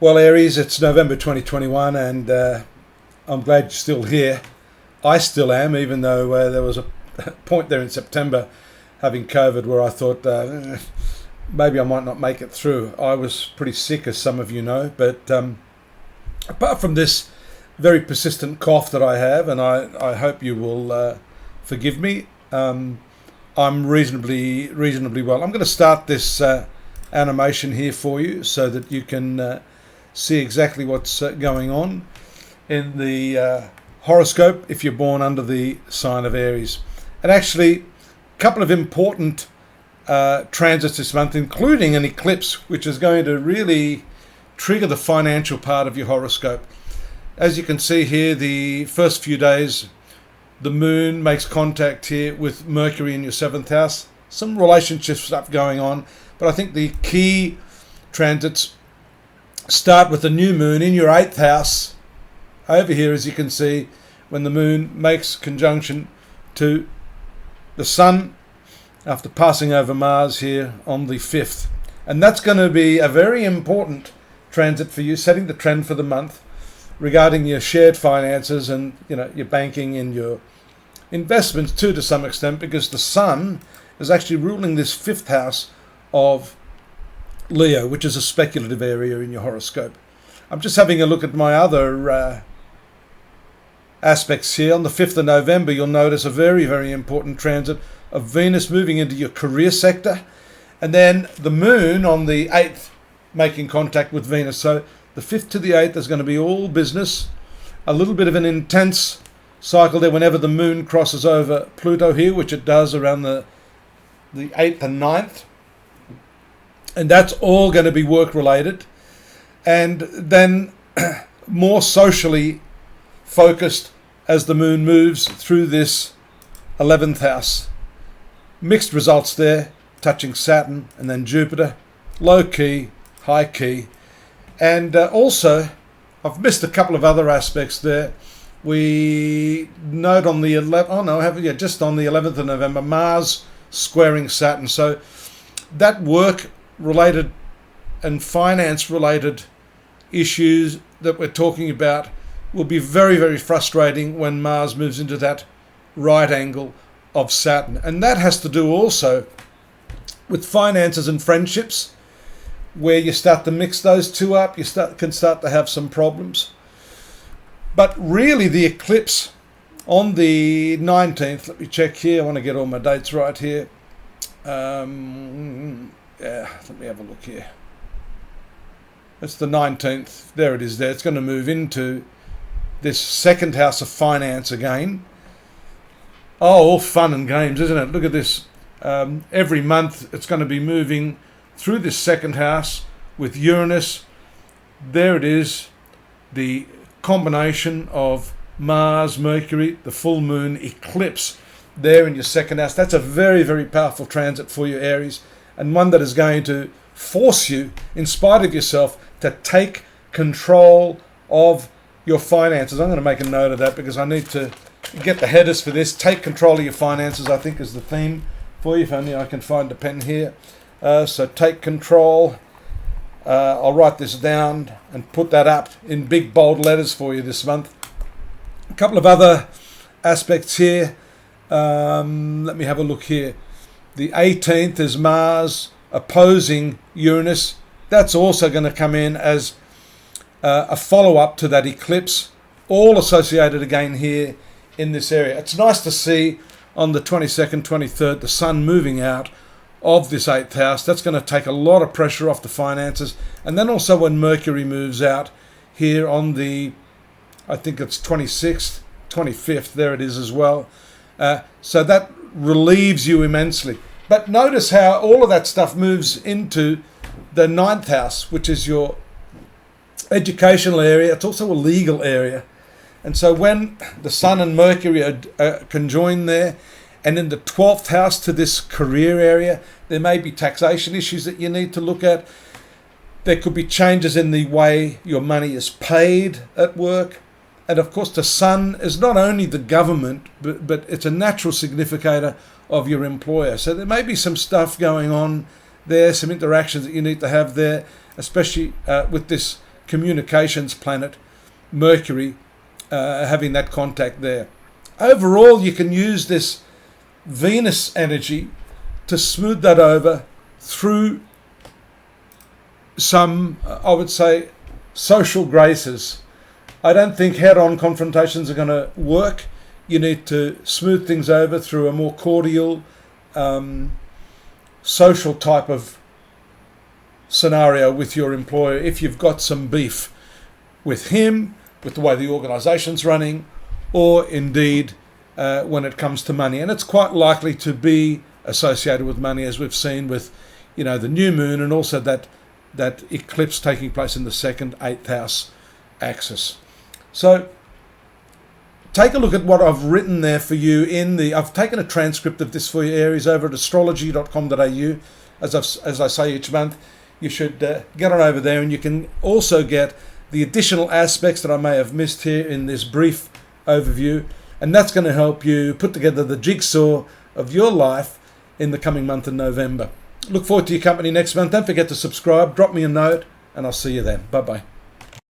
Well, Aries, it's November 2021, and I'm glad you're still here. I still am, even though there was a point there in September having COVID where I thought maybe I might not make it through. I was pretty sick, as some of you know, but apart from this very persistent cough that I have, and I hope you will forgive me, I'm reasonably well. I'm going to start this animation here for you so that you can see exactly what's going on in the horoscope if you're born under the sign of Aries. And actually, a couple of important transits this month, including an eclipse, which is going to really trigger the financial part of your horoscope. As you can see here, the first few days, the moon makes contact here with Mercury in your 7th house. Some relationship stuff going on, but I think the key transits start with the new moon in your 8th house over here, as you can see, when the moon makes conjunction to the sun after passing over Mars here on the 5th. And that's going to be a very important transit for you, setting the trend for the month regarding your shared finances and your banking and your investments too, to some extent, because the sun is actually ruling this 5th house of Leo, which is a speculative area in your horoscope. I'm just having a look at my other aspects here. On the 5th of November, you'll notice a very, very important transit of Venus moving into your career sector, and then the moon on the 8th making contact with Venus. So the 5th to the 8th is going to be all business, a little bit of an intense cycle there whenever the moon crosses over Pluto here, which it does around the 8th and 9th. And that's all going to be work related. And then more socially focused as the moon moves through this 11th house. Mixed results there, touching Saturn and then Jupiter. Low key, high key. And also, I've missed a couple of other aspects there. We note on the 11th, just on the 11th of November, Mars squaring Saturn. So that work related and finance related issues that we're talking about will be very, very frustrating when Mars moves into that right angle of Saturn. And that has to do also with finances and friendships, where you start to mix those two up, you can start to have some problems. But really the eclipse on the 19th, let me check here, I want to get all my dates right here. Let me have a look here. It's the 19th. There it is there. It's going to move into this 2nd house of finance again. Oh, all fun and games, isn't it? Look at this. Every month it's going to be moving through this 2nd house with Uranus. There it is. The combination of Mars, Mercury, the full moon eclipse there in your 2nd house. That's a very, very powerful transit for you, Aries, and one that is going to force you, in spite of yourself, to take control of your finances. I'm going to make a note of that because I need to get the headers for this. Take control of your finances, I think, is the theme for you. If only I can find a pen here. So take control. I'll write this down and put that up in big bold letters for you this month. A couple of other aspects here. Let me have a look here. The 18th is Mars opposing Uranus. That's also going to come in as a follow-up to that eclipse, all associated again here in this area. It's nice to see on the 22nd, 23rd, the sun moving out of this 8th house. That's going to take a lot of pressure off the finances. And then also when Mercury moves out here on the, I think it's 26th, 25th, there it is as well. So that relieves you immensely. But notice how all of that stuff moves into the 9th house, which is your educational area. It's also a legal area. And so when the Sun and Mercury are conjoined there, and in the 12th house to this career area, there may be taxation issues that you need to look at. There could be changes in the way your money is paid at work. And of course, the Sun is not only the government, but it's a natural significator of your employer. So there may be some stuff going on there, some interactions that you need to have there, especially with this communications planet, Mercury, having that contact there. Overall, you can use this Venus energy to smooth that over through some, I would say, social graces. I don't think head-on confrontations are going to work. You need to smooth things over through a more cordial, social type of scenario with your employer if you've got some beef with him, with the way the organisation's running, or indeed when it comes to money. And it's quite likely to be associated with money, as we've seen with, the new moon, and also that eclipse taking place in the second 8th house axis. So take a look at what I've written there for you I've taken a transcript of this for you, Aries, over at astrology.com.au. As I say each month, you should get on over there, and you can also get the additional aspects that I may have missed here in this brief overview, and that's going to help you put together the jigsaw of your life in the coming month of November. Look forward to your company next month. Don't forget to subscribe, drop me a note, and I'll see you then. Bye-bye.